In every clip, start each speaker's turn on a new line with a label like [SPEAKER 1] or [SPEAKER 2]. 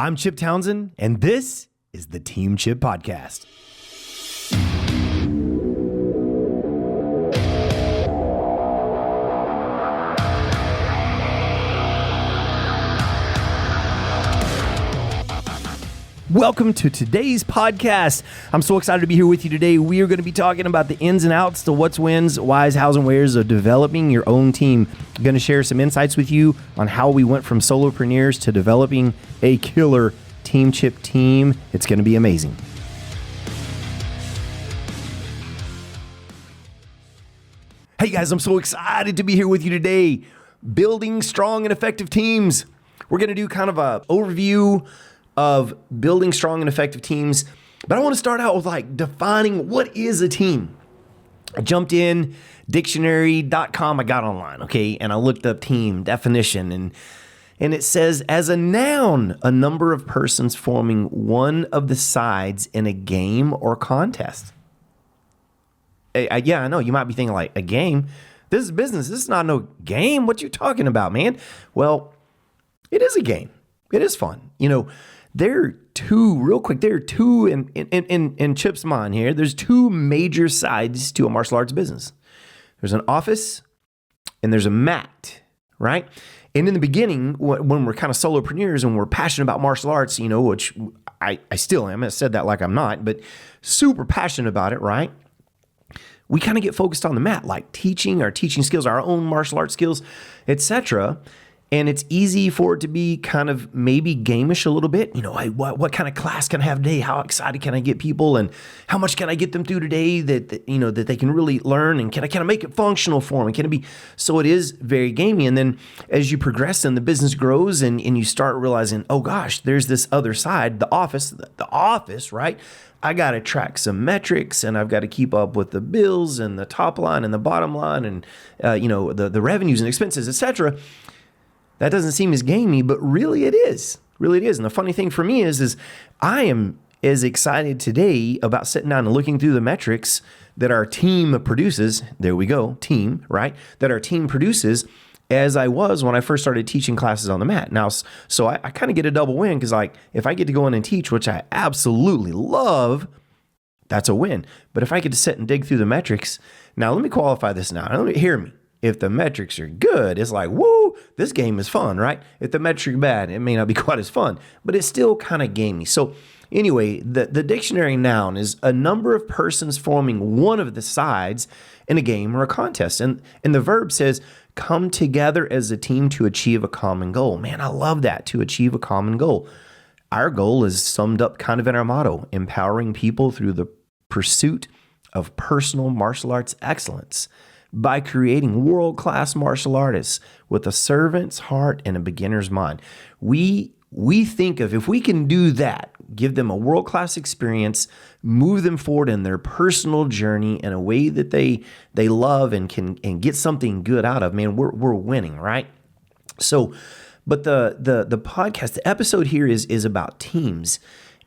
[SPEAKER 1] I'm Chip Townsend, and this is the Team Chip Podcast. Welcome to today's podcast. I'm so excited to be here with you today. We are going to be talking about the ins and outs, the what's, whens, whys, hows, and wheres of developing your own team. I'm going to share some insights with you on how we went from solopreneurs to developing a killer Team Chip team. It's going to be amazing. Hey guys, I'm so excited to be here with you today. Building strong and effective teams. We're going to do kind of an overview of building strong and effective teams. But I want to start out with defining what is a team. I jumped in dictionary.com. I got online, okay, and I looked up team definition, and it says, as a noun, a number of persons forming one of the sides in a game or contest. I know you might be thinking like, a game? This is business. This is not no game. What you talking about, man? Well, it is a game. It is fun. You know, there are two in Chip's mind here. There's two major sides to a martial arts business. There's an office and there's a mat, right? And in the beginning, when we're kind of solopreneurs and we're passionate about martial arts, you know, which I still am. I said that like I'm not, but super passionate about it, right? We kind of get focused on the mat, like teaching our teaching skills, our own martial arts skills, etc. And it's easy for it to be kind of maybe gamish a little bit. You know, what kind of class can I have today? How excited can I get people? And how much can I get them through today that they can really learn? And can I make it functional for them? And can it be? So it is very gamey. And then as you progress and the business grows and you start realizing, oh gosh, there's this other side, the office, right? I got to track some metrics and I've got to keep up with the bills and the top line and the bottom line and, the revenues and expenses, etc. That doesn't seem as gamey, but really it is. Really it is. And the funny thing for me is I am as excited today about sitting down and looking through the metrics that our team produces. There we go, team, right? That our team produces as I was when I first started teaching classes on the mat. Now, so I kind of get a double win because if I get to go in and teach, which I absolutely love, that's a win. But if I get to sit and dig through the metrics, now let me qualify this now. Hear me. If the metrics are good, it's like, woo, this game is fun, right? If the metrics are bad, it may not be quite as fun, but it's still kind of gamey. So anyway, the dictionary noun is a number of persons forming one of the sides in a game or a contest. And the verb says, come together as a team to achieve a common goal. Man, I love that, to achieve a common goal. Our goal is summed up kind of in our motto, empowering people through the pursuit of personal martial arts excellence by creating world-class martial artists with a servant's heart and a beginner's mind. We think of, if we can do that, give them a world-class experience, move them forward in their personal journey in a way that they love and can get something good out of, man, we're winning, right? So, but the podcast, the episode here is about teams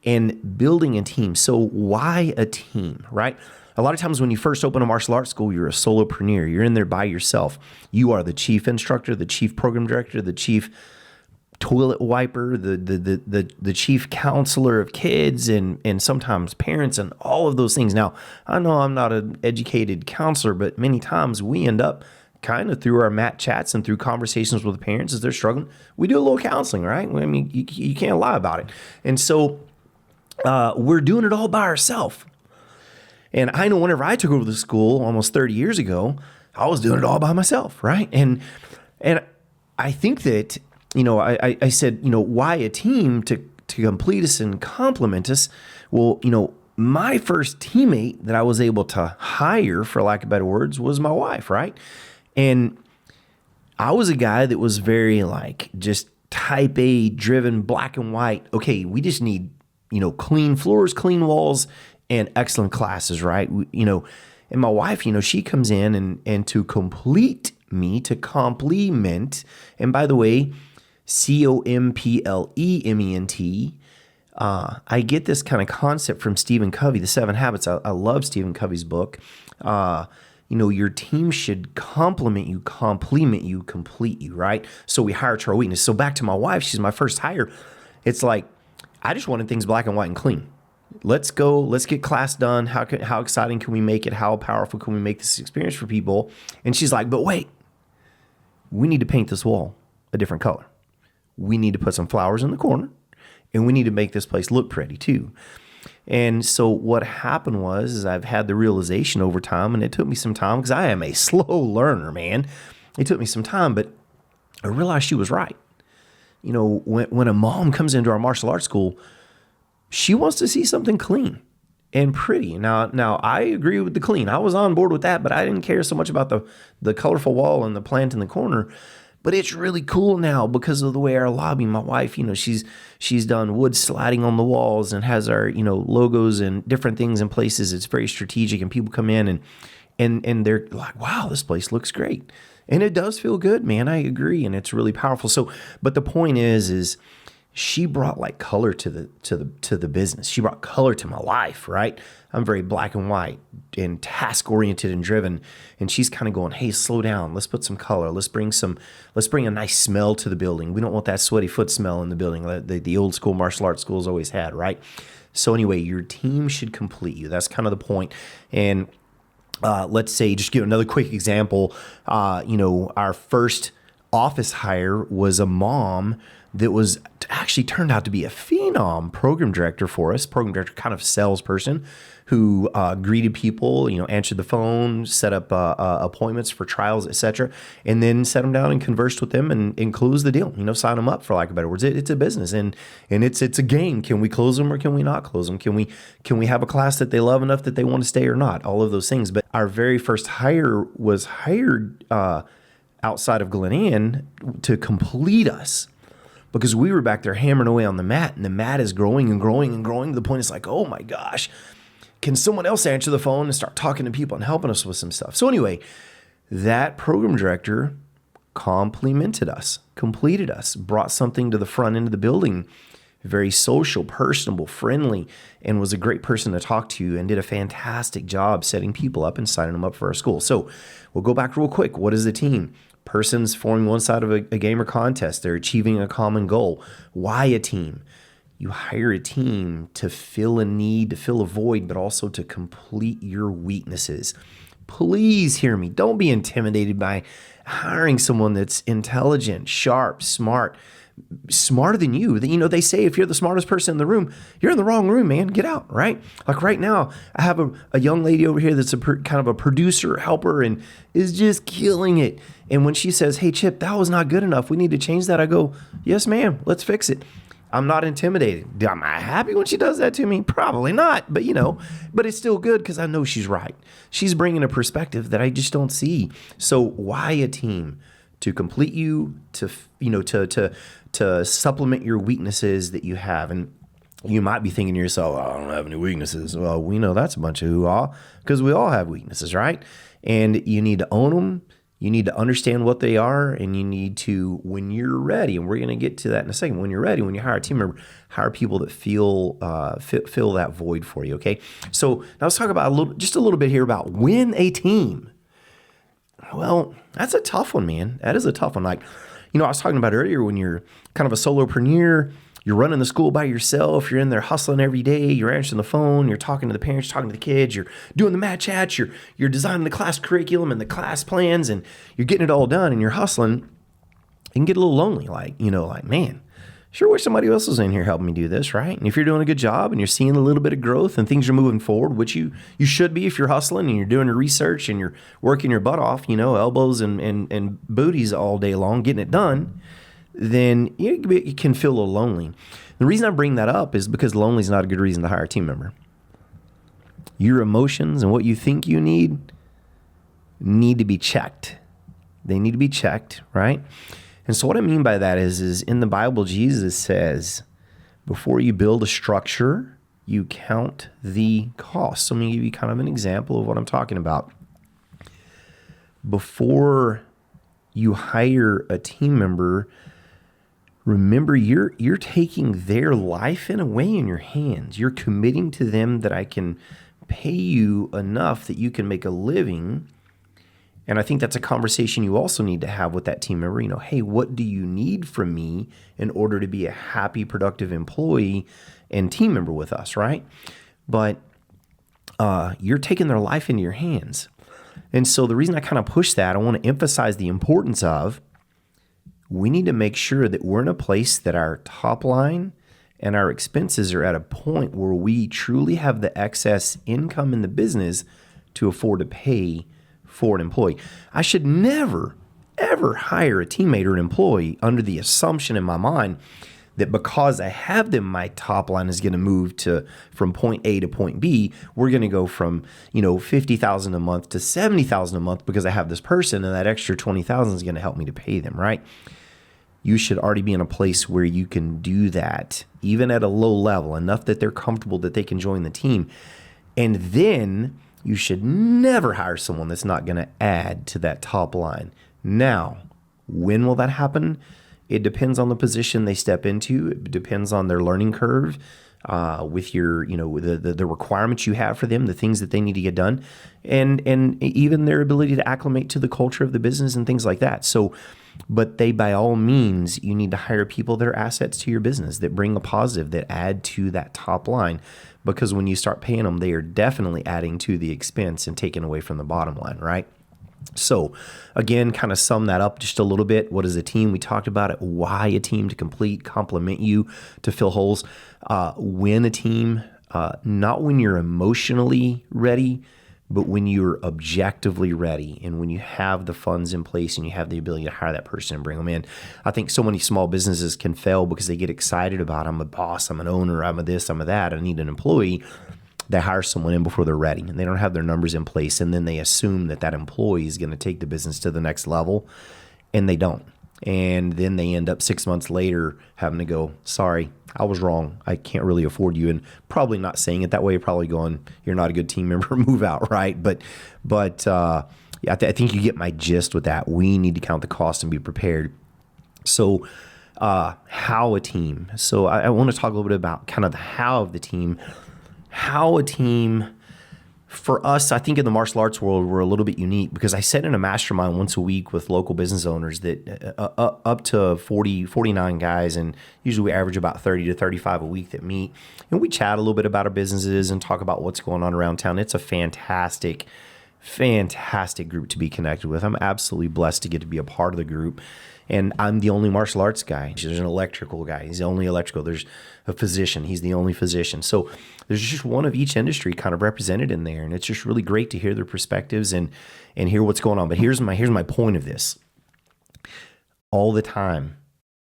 [SPEAKER 1] and building a team. So why a team, right? A lot of times when you first open a martial arts school, you're a solopreneur. You're in there by yourself. You are the chief instructor, the chief program director, the chief toilet wiper, the chief counselor of kids and sometimes parents and all of those things. Now, I know I'm not an educated counselor, but many times we end up kind of through our mat chats and through conversations with the parents as they're struggling, we do a little counseling, right? I mean, you can't lie about it. And so we're doing it all by ourselves. And I know whenever I took over the school almost 30 years ago, I was doing it all by myself, right? And I think that, I said, why a team to complete us and complement us? Well, my first teammate that I was able to hire, for lack of better words, was my wife, right? And I was a guy that was very just type A driven, black and white. Okay, we just need, clean floors, clean walls, and excellent classes, right? And my wife, she comes in and to complete me, to complement, and by the way, complement, I get this kind of concept from Stephen Covey, The 7 Habits. I love Stephen Covey's book. Your team should complement you, complete you, right? So we hire to our weakness. So back to my wife, she's my first hire. It's like, I just wanted things black and white and clean. Let's go. Let's get class done. How exciting can we make it? How powerful can we make this experience for people? And she's like, but wait, we need to paint this wall a different color. We need to put some flowers in the corner, and we need to make this place look pretty too. And so what happened is I've had the realization over time, and it took me some time because I am a slow learner, man. It took me some time, but I realized she was right. You know, when a mom comes into our martial arts school, she wants to see something clean and pretty. Now I agree with the clean. I was on board with that, but I didn't care so much about the colorful wall and the plant in the corner. But it's really cool now because of the way our lobby, my wife, you know, she's done wood sliding on the walls and has our, you know, logos and different things in places. It's very strategic, and people come in and they're like, wow, this place looks great. And it does feel good, man. I agree. And it's really powerful. So, but the point is she brought like color to the business. She brought color to my life, right? I'm very black and white and task oriented and driven. And she's kind of going, hey, slow down. Let's put some color. Let's bring a nice smell to the building. We don't want that sweaty foot smell in the building that the old school martial arts schools always had, right? So anyway, your team should complete you. That's kind of the point. And let's say, just give another quick example. You know, our first office hire was a mom that was actually turned out to be a phenom program director for us, program director, kind of salesperson who greeted people, you know, answered the phone, set up appointments for trials, etc., and then set them down and conversed with them and closed the deal, you know, sign them up, for lack of better words. It's a business and it's a game. Can we close them or can we not close them? Can we have a class that they love enough that they want to stay or not? All of those things. But our very first hire was hired outside of Glen Ann to complete us, because we were back there hammering away on the mat, and the mat is growing and growing and growing to the point it's like, oh my gosh, can someone else answer the phone and start talking to people and helping us with some stuff? So anyway, that program director complimented us, completed us, brought something to the front end of the building, very social, personable, friendly, and was a great person to talk to, and did a fantastic job setting people up and signing them up for our school. So we'll go back real quick. What is the team? Persons forming one side of a game or contest. They're achieving a common goal. Why a team? You hire a team to fill a need, to fill a void, but also to complete your weaknesses. Please hear me. Don't be intimidated by hiring someone that's intelligent, sharp, smart, smarter than you. You know, they say if you're the smartest person in the room, you're in the wrong room, man. Get out, right? Like right now, I have a young lady over here that's kind of a producer, helper, and is just killing it. And when she says, hey, Chip, that was not good enough, we need to change that, I go, yes, ma'am, let's fix it. I'm not intimidated. Am I happy when she does that to me? Probably not, but you know, but it's still good because I know she's right. She's bringing a perspective that I just don't see. So why a team? To complete you, to, you know, to supplement your weaknesses that you have. And you might be thinking to yourself, I don't have any weaknesses. Well, we know that's a bunch of hoo-ha, because we all have weaknesses, right? And you need to own them. You need to understand what they are, and you need to, when you're ready, and we're going to get to that in a second, when you're ready, when you hire a team member, hire people that fill that void for you, okay? So now let's talk about just a little bit here about win a team. Well, that's a tough one, man. That is a tough one. Like, you know, I was talking about earlier, when you're kind of a solopreneur, you're running the school by yourself, you're in there hustling every day, you're answering the phone, you're talking to the parents, talking to the kids, you're doing the mat chats, you're designing the class curriculum and the class plans, and you're getting it all done, and you're hustling. It can get a little lonely, like, you know, like, man, sure wish somebody else was in here helping me do this, right? And if you're doing a good job and you're seeing a little bit of growth and things are moving forward, which you should be if you're hustling and you're doing your research and you're working your butt off, you know, elbows and booties all day long, getting it done, then you can feel a little lonely. The reason I bring that up is because lonely is not a good reason to hire a team member. Your emotions and what you think you need to be checked. They need to be checked, right? And so what I mean by that is in the Bible, Jesus says, before you build a structure, you count the cost. So I'm going to give you kind of an example of what I'm talking about. Before you hire a team member, remember you're taking their life in a way in your hands. You're committing to them that I can pay you enough that you can make a living, And I think that's a conversation you also need to have with that team member. Hey, what do you need from me in order to be a happy, productive employee and team member with us, right? But you're taking their life into your hands. And so the reason I kind of push that, I want to emphasize the importance of, we need to make sure that we're in a place that our top line and our expenses are at a point where we truly have the excess income in the business to afford to pay for an employee. I should never, ever hire a teammate or an employee under the assumption in my mind that because I have them, my top line is going to move from point A to point B. We're going to go from $50,000 a month to $70,000 a month because I have this person, and that extra $20,000 is going to help me to pay them, right? You should already be in a place where you can do that, even at a low level, enough that they're comfortable that they can join the team. And then you should never hire someone that's not going to add to that top line. Now, when will that happen? It depends on the position they step into. It depends on their learning curve, with your, the requirements you have for them, the things that they need to get done, and even their ability to acclimate to the culture of the business and things like that. So, but by all means, you need to hire people that are assets to your business, that bring a positive, that add to that top line. Because when you start paying them, they are definitely adding to the expense and taking away from the bottom line, right? So again, kind of sum that up just a little bit. What is a team? We talked about it. Why a team? To complement you, to fill holes. When a team, not when you're emotionally ready, but when you're objectively ready and when you have the funds in place and you have the ability to hire that person and bring them in. I think so many small businesses can fail because they get excited about, I'm a boss, I'm an owner, I'm a this, I'm a that, I need an employee. They hire someone in before they're ready and they don't have their numbers in place. And then they assume that employee is going to take the business to the next level, and they don't. And then they end up 6 months later having to go, sorry, I was wrong. I can't really afford you. And probably not saying it that way, probably going, you're not a good team member, move out, right? But yeah, I think you get my gist with that. We need to count the cost and be prepared. So how a team. So I want to talk a little bit about kind of the how of the team. How a team, for us, I think in the martial arts world, we're a little bit unique because I sit in a mastermind once a week with local business owners that up to 40, 49 guys, and usually we average about 30 to 35 a week that meet. And we chat a little bit about our businesses and talk about what's going on around town. It's a fantastic group to be connected with. I'm absolutely blessed to get to be a part of the group. And I'm the only martial arts guy. There's an electrical guy. He's the only electrical. There's a physician. He's the only physician. So there's just one of each industry kind of represented in there. And it's just really great to hear their perspectives and hear what's going on. But here's my point of this. All the time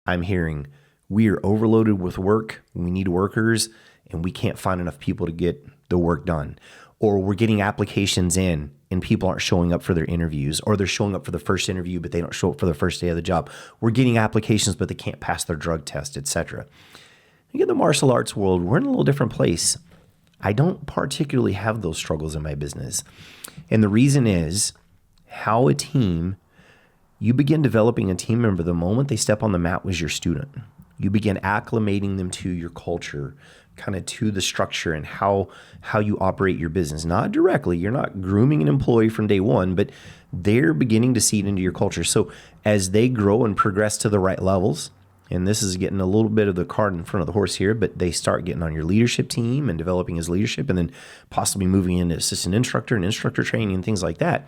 [SPEAKER 1] I'm hearing we are overloaded with work. We need workers and we can't find enough people to get the work done. Or we're getting applications in and people aren't showing up for their interviews, or they're showing up for the first interview, but they don't show up for the first day of the job. We're getting applications, but they can't pass their drug test, etc. In the martial arts world, we're in a little different place. I don't particularly have those struggles in my business. And the reason is how a team, you begin developing a team member the moment they step on the mat was your student. You begin acclimating them to your culture, kind of to the structure and how you operate your business. Not directly, you're not grooming an employee from day one, but they're beginning to seed into your culture. So as they grow and progress to the right levels, and this is getting a little bit of the cart in front of the horse here, but they start getting on your leadership team and developing as leadership, and then possibly moving into assistant instructor and instructor training and things like that.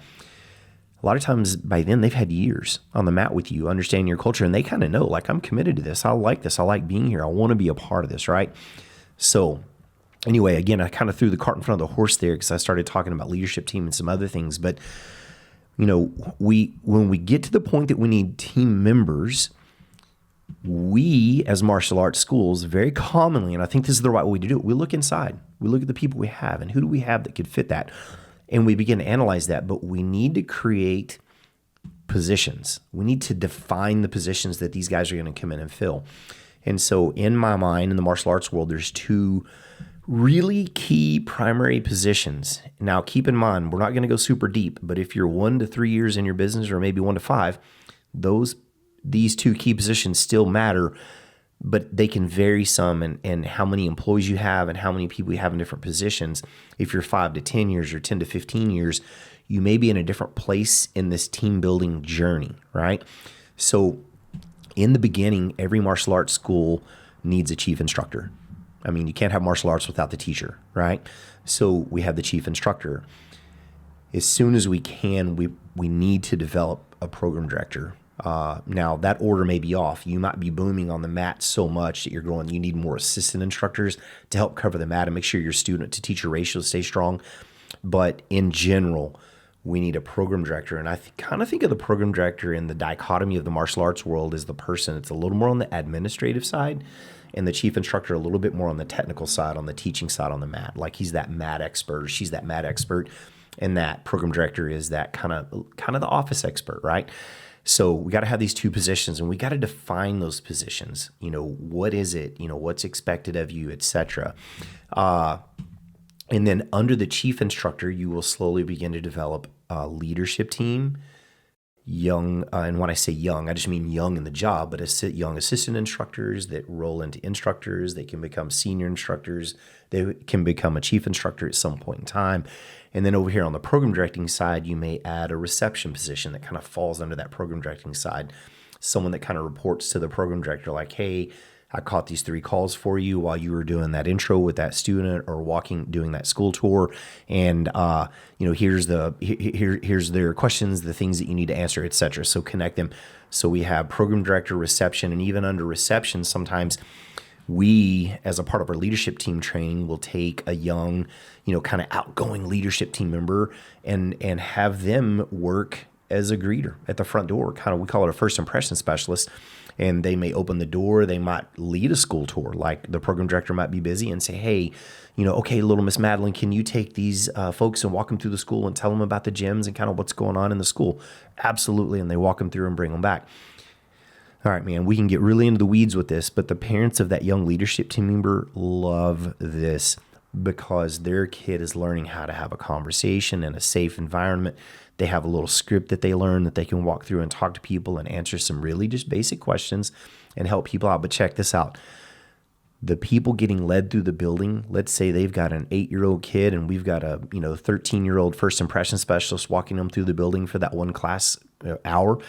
[SPEAKER 1] A lot of times by then they've had years on the mat with you, understanding your culture, and they kind of know, like, I'm committed to this. I like this. I like being here. I want to be a part of this, right? So anyway, again, I kind of threw the cart in front of the horse there because I started talking about leadership team and some other things. But, when we get to the point that we need team members, we as martial arts schools very commonly, and I think this is the right way to do it, we look inside. We look at the people we have and who do we have that could fit that. And we begin to analyze that, but we need to create positions. We need to define the positions that these guys are going to come in and fill. And so in my mind, in the martial arts world, there's two really key primary positions. Now, keep in mind, we're not going to go super deep, but if you're 1 to 3 years in your business, or maybe 1 to 5, these two key positions still matter, but they can vary some in how many employees you have and how many people you have in different positions. If you're 5 to 10 years or 10 to 15 years, you may be in a different place in this team building journey, right? So in the beginning, every martial arts school needs a chief instructor. I mean, you can't have martial arts without the teacher, right? So we have the chief instructor. As soon as we can, we need to develop a program director. Now, that order may be off. You might be booming on the mat so much that you're going, you need more assistant instructors to help cover the mat and make sure your student to teacher ratio stays strong. But in general, we need a program director. And I kind of think of the program director in the dichotomy of the martial arts world as the person. It's a little more on the administrative side, and the chief instructor a little bit more on the technical side, on the teaching side on the mat. Like he's that mat expert, or she's that mat expert, and that program director is that kind of the office expert, right? So we got to have these two positions, and we got to define those positions. You know, what is it? You know, what's expected of you, etc. And then under the chief instructor, you will slowly begin to develop a leadership team, young, and when I say young, I just mean young in the job, but young assistant instructors that roll into instructors. They can become senior instructors. They can become a chief instructor at some point in time. And then over here on the program directing side, you may add a reception position that kind of falls under that program directing side. Someone that kind of reports to the program director like, hey, I caught these 3 calls for you while you were doing that intro with that student or doing that school tour. And, you know, here's their questions, the things that you need to answer, et cetera. So connect them. So we have program director, reception, and even under reception, sometimes we, as a part of our leadership team training, will take a young, you know, kind of outgoing leadership team member and have them work as a greeter at the front door. Kind of, we call it a first impression specialist. And they may open the door. They might lead a school tour. Like the program director might be busy and say, hey, you know, okay, little Miss Madeline, can you take these folks and walk them through the school and tell them about the gyms and kind of what's going on in the school? Absolutely. And they walk them through and bring them back. All right, man, we can get really into the weeds with this, but the parents of that young leadership team member love this because their kid is learning how to have a conversation in a safe environment. They have a little script that they learn that they can walk through and talk to people and answer some really just basic questions and help people out. But check this out. The people getting led through the building, let's say they've got an 8-year-old kid and we've got a 13-year-old first impression specialist walking them through the building for that one class hour.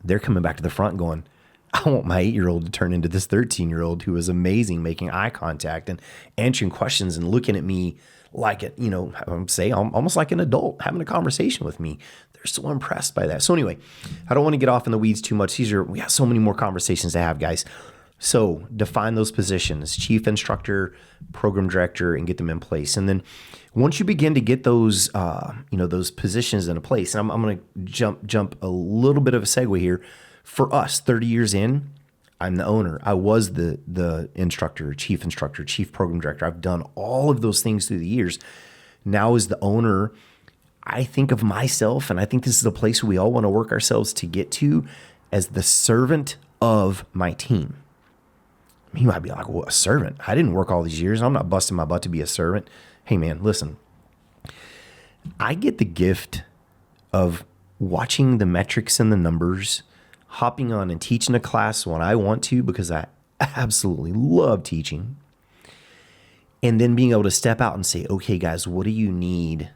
[SPEAKER 1] They're coming back to the front going, I want my 8-year-old to turn into this 13-year-old who is amazing, making eye contact and answering questions and looking at me like it, I'm saying almost like an adult having a conversation with me. They're so impressed by that. So anyway, I don't want to get off in the weeds too much. We got so many more conversations to have, guys. So define those positions, chief instructor, program director, and get them in place. And then once you begin to get those, those positions in place, and I'm going to jump a little bit of a segue here. For us, 30 years in, I'm the owner. I was the instructor, chief program director. I've done all of those things through the years. Now as the owner, I think of myself, and I think this is a place we all want to work ourselves to get to, as the servant of my team. You might be like, well, a servant? I didn't work all these years. I'm not busting my butt to be a servant. Hey man, listen, I get the gift of watching the metrics and the numbers, hopping on and teaching a class when I want to because I absolutely love teaching. And then being able to step out and say, okay, guys, what do you need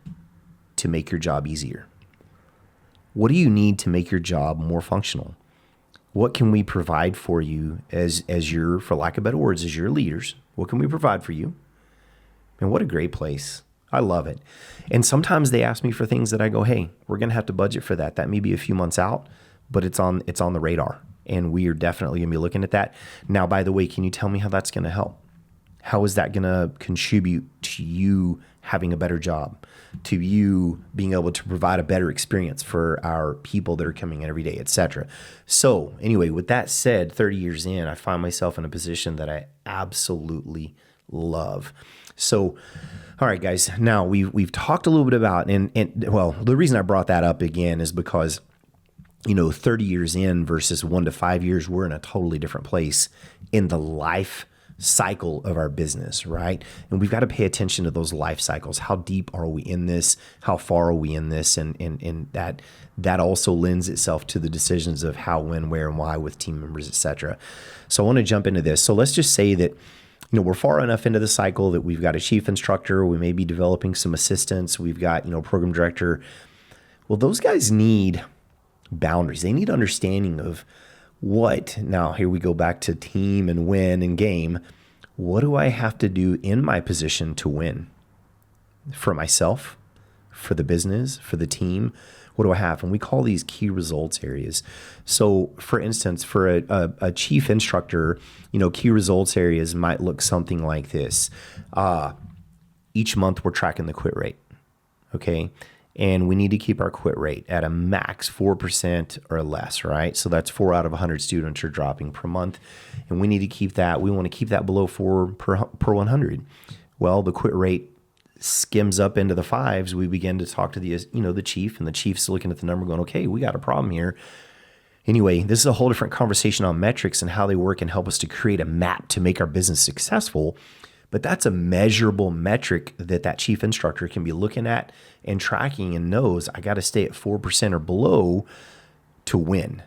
[SPEAKER 1] to make your job easier? What do you need to make your job more functional? What can we provide for you as your, for lack of better words, as your leaders? What can we provide for you? And what a great place. I love it. And sometimes they ask me for things that I go, hey, we're going to have to budget for that. That may be a few months out, but it's on the radar. And we are definitely going to be looking at that. Now, by the way, can you tell me how that's going to help? How is that going to contribute to you having a better job, to you being able to provide a better experience for our people that are coming in every day, et cetera? So anyway, with that said, 30 years in, I find myself in a position that I absolutely love. So, all right, guys, now we've talked a little bit about, and the reason I brought that up again is because 30 years in versus 1 to 5 years, we're in a totally different place in the life cycle of our business, right? And we've got to pay attention to those life cycles. How deep are we in this? How far are we in this? And that also lends itself to the decisions of how, when, where, and why with team members, et cetera. So I want to jump into this. So let's just say that we're far enough into the cycle that we've got a chief instructor. We may be developing some assistants. We've got, program director, Well, those guys need boundaries. They need understanding of what, now here we go back to team and win and game. What do I have to do in my position to win? For myself, for the business, for the team, what do I have? And we call these key results areas. So for instance, for a chief instructor, key results areas might look something like this. Each month we're tracking the quit rate, okay? And we need to keep our quit rate at a max 4% or less, right? So that's 4 out of 100 students are dropping per month. And we need to keep that, we want to keep that below 4 per 100. Well, the quit rate skims up into the 5s. We begin to talk to the chief, and the chief's looking at the number going, okay, we got a problem here. Anyway, this is a whole different conversation on metrics and how they work and help us to create a map to make our business successful. But that's a measurable metric that chief instructor can be looking at and tracking and knows I got to stay at 4% or below to win.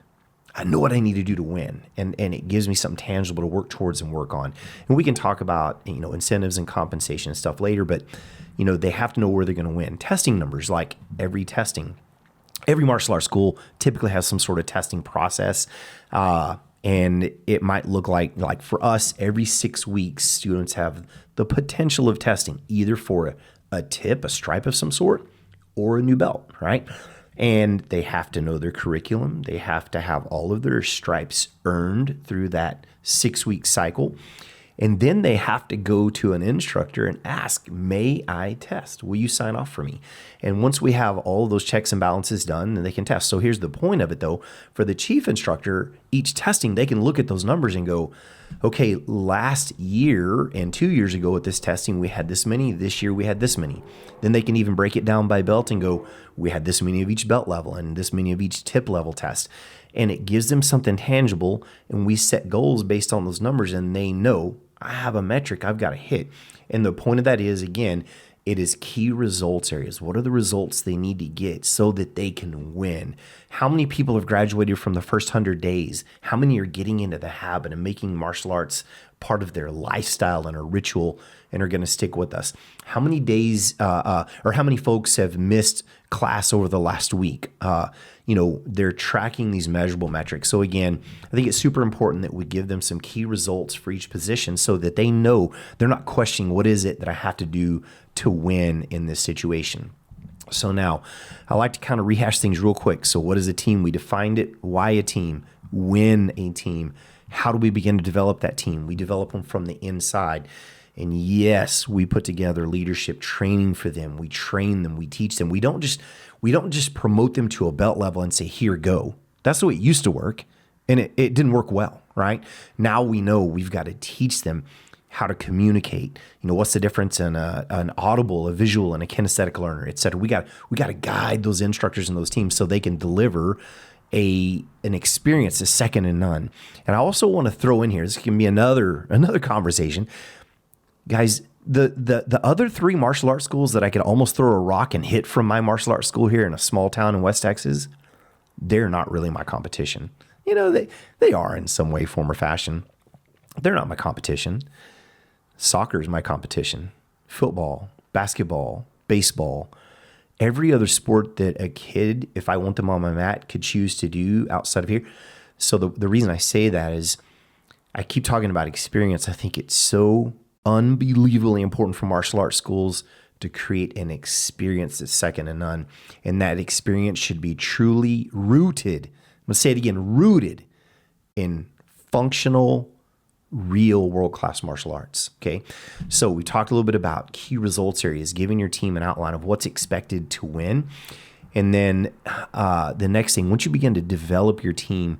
[SPEAKER 1] I know what I need to do to win. And it gives me something tangible to work towards and work on. And we can talk about, incentives and compensation and stuff later, but, they have to know where they're going to win. Testing numbers, like every martial arts school typically has some sort of testing process. And it might look like for us, every 6 weeks, students have the potential of testing either for a tip, a stripe of some sort, or a new belt, right? And they have to know their curriculum. They have to have all of their stripes earned through that 6-week cycle. And then they have to go to an instructor and ask, may I test? Will you sign off for me? And once we have all of those checks and balances done, then they can test. So here's the point of it though. For the chief instructor, each testing, they can look at those numbers and go, okay, last year and 2 years ago at this testing, we had this many. This year we had this many. Then they can even break it down by belt and go, we had this many of each belt level and this many of each tip level test. And it gives them something tangible, and we set goals based on those numbers, and they know I have a metric I've got to hit. And the point of that is, again, it is key results areas. What are the results they need to get so that they can win? How many people have graduated from the first 100 days? How many are getting into the habit of making martial arts part of their lifestyle and a ritual and are going to stick with us? How many days or how many folks have missed class over the last week? They're tracking these measurable metrics. So again, I think it's super important that we give them some key results for each position so that they know they're not questioning what is it that I have to do to win in this situation. So now I like to kind of rehash things real quick. So what is a team? We defined it. Why a team? When a team? How do we begin to develop that team? We develop them from the inside. And yes, we put together leadership training for them. We train them. We teach them. We don't just promote them to a belt level and say, here, go. That's the way it used to work. And it didn't work well, right? Now we know we've got to teach them how to communicate. What's the difference in an audible, a visual, and a kinesthetic learner, et cetera. We got to guide those instructors and those teams so they can deliver an experience that's second to none. And I also want to throw in here, this can be another conversation. Guys, the other 3 martial arts schools that I could almost throw a rock and hit from my martial arts school here in a small town in West Texas, they're not really my competition. They are in some way, form, or fashion. They're not my competition. Soccer is my competition. Football, basketball, baseball, every other sport that a kid, if I want them on my mat, could choose to do outside of here. So the reason I say that is I keep talking about experience. I think it's so unbelievably important for martial arts schools to create an experience that's second to none. And that experience should be truly rooted. I'm going to say it again, rooted in functional, real world-class martial arts. Okay. So we talked a little bit about key results areas, giving your team an outline of what's expected to win. And then the next thing, once you begin to develop your team,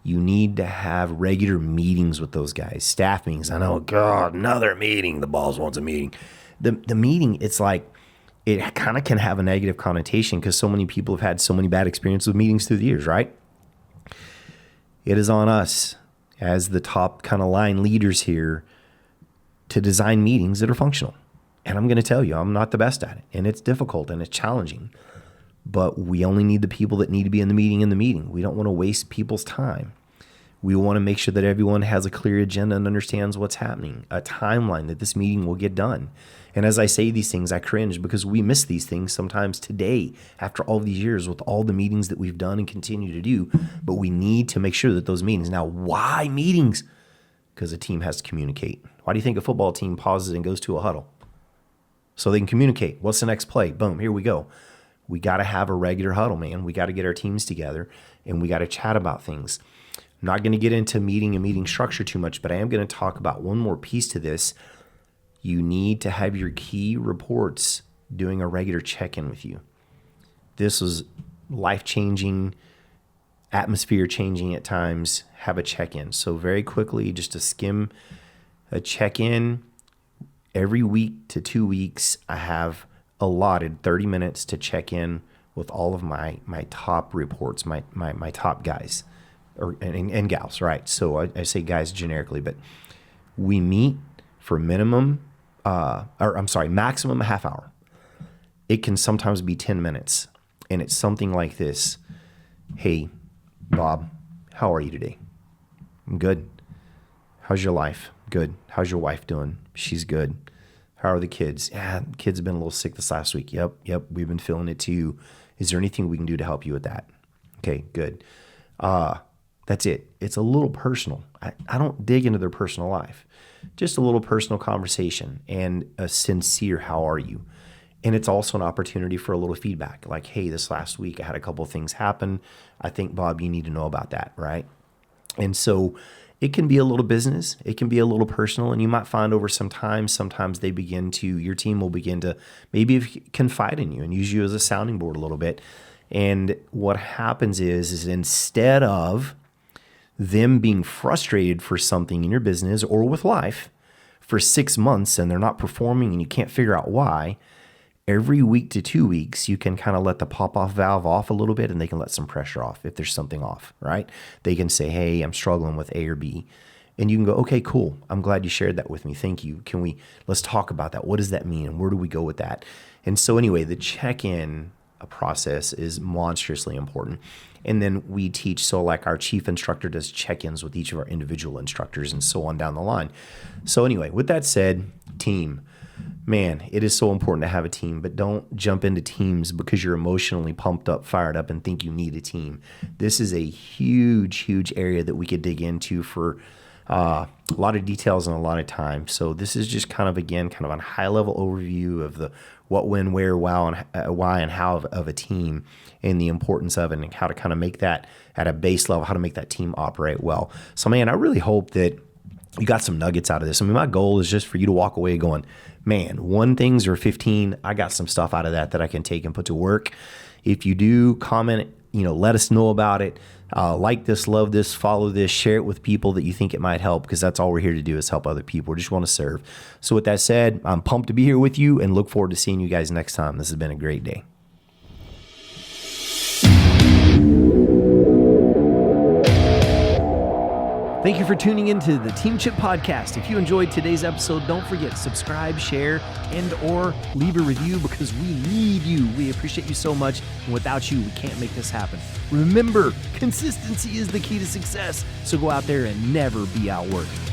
[SPEAKER 1] you need to have regular meetings with those guys, staff meetings. I know, God, another meeting. The boss wants a meeting. The meeting, it's like, it kind of can have a negative connotation because so many people have had so many bad experiences with meetings through the years, right? It is on us as the top kind of line leaders here to design meetings that are functional. And I'm going to tell you, I'm not the best at it. And it's difficult and it's challenging. But we only need the people that need to be in the meeting. We don't want to waste people's time. We want to make sure that everyone has a clear agenda and understands what's happening, a timeline that this meeting will get done. And as I say these things, I cringe because we miss these things sometimes today after all these years with all the meetings that we've done and continue to do. But we need to make sure that those meetings. Now, why meetings? Because a team has to communicate. Why do you think a football team pauses and goes to a huddle? So they can communicate. What's the next play? Boom, here we go. We got to have a regular huddle, man. We got to get our teams together and we got to chat about things. I'm not going to get into meeting and meeting structure too much, but I am going to talk about one more piece to this. You need to have your key reports doing a regular check-in with you. This was life-changing, atmosphere-changing at times. Have a check-in. So very quickly, just to skim a check-in. Every week to 2 weeks, I have allotted 30 minutes to check in with all of my top reports, my top guys and gals, right? So I say guys generically, but we meet for maximum a half hour. It can sometimes be 10 minutes. And it's something like this. Hey, Bob, how are you today? I'm good. How's your life? Good. How's your wife doing? She's good. How are the kids? Yeah, the kids have been a little sick this last week. Yep. We've been feeling it too. Is there anything we can do to help you with that? Okay, good. That's it. It's a little personal. I don't dig into their personal life. Just a little personal conversation and a sincere, how are you? And it's also an opportunity for a little feedback. Like, hey, this last week I had a couple of things happen. I think, Bob, you need to know about that, right? And so it can be a little business. It can be a little personal. And you might find over some time, sometimes your team will begin to maybe confide in you and use you as a sounding board a little bit. And what happens is instead of them being frustrated for something in your business or with life for 6 months and they're not performing and you can't figure out why, every week to 2 weeks, you can kind of let the pop-off valve off a little bit and they can let some pressure off if there's something off, right? They can say, hey, I'm struggling with A or B. And you can go, okay, cool. I'm glad you shared that with me. Thank you. Let's talk about that. What does that mean? And where do we go with that? And so anyway, the check-in process is monstrously important. And then we teach, so like our chief instructor does check-ins with each of our individual instructors and so on down the line. So anyway, with that said, team. Man, it is so important to have a team, but don't jump into teams because you're emotionally pumped up, fired up, and think you need a team. This is a huge, huge area that we could dig into for a lot of details and a lot of time. So this is just kind of a high-level overview of the what, when, where, why, and how of a team and the importance of it and how to kind of make that at a base level, how to make that team operate well. So, man, I really hope that you got some nuggets out of this. I mean, my goal is just for you to walk away going, man, 1 things or 15, I got some stuff out of that I can take and put to work. If you do, comment, let us know about it. Like this, love this, follow this, share it with people that you think it might help, because that's all we're here to do is help other people. We just want to serve. So with that said, I'm pumped to be here with you and look forward to seeing you guys next time. This has been a great day. Thank you for tuning into the Team Chip Podcast. If you enjoyed today's episode, don't forget, subscribe, share, and or leave a review, because we need you. We appreciate you so much. And without you, we can't make this happen. Remember, consistency is the key to success. So go out there and never be outworked.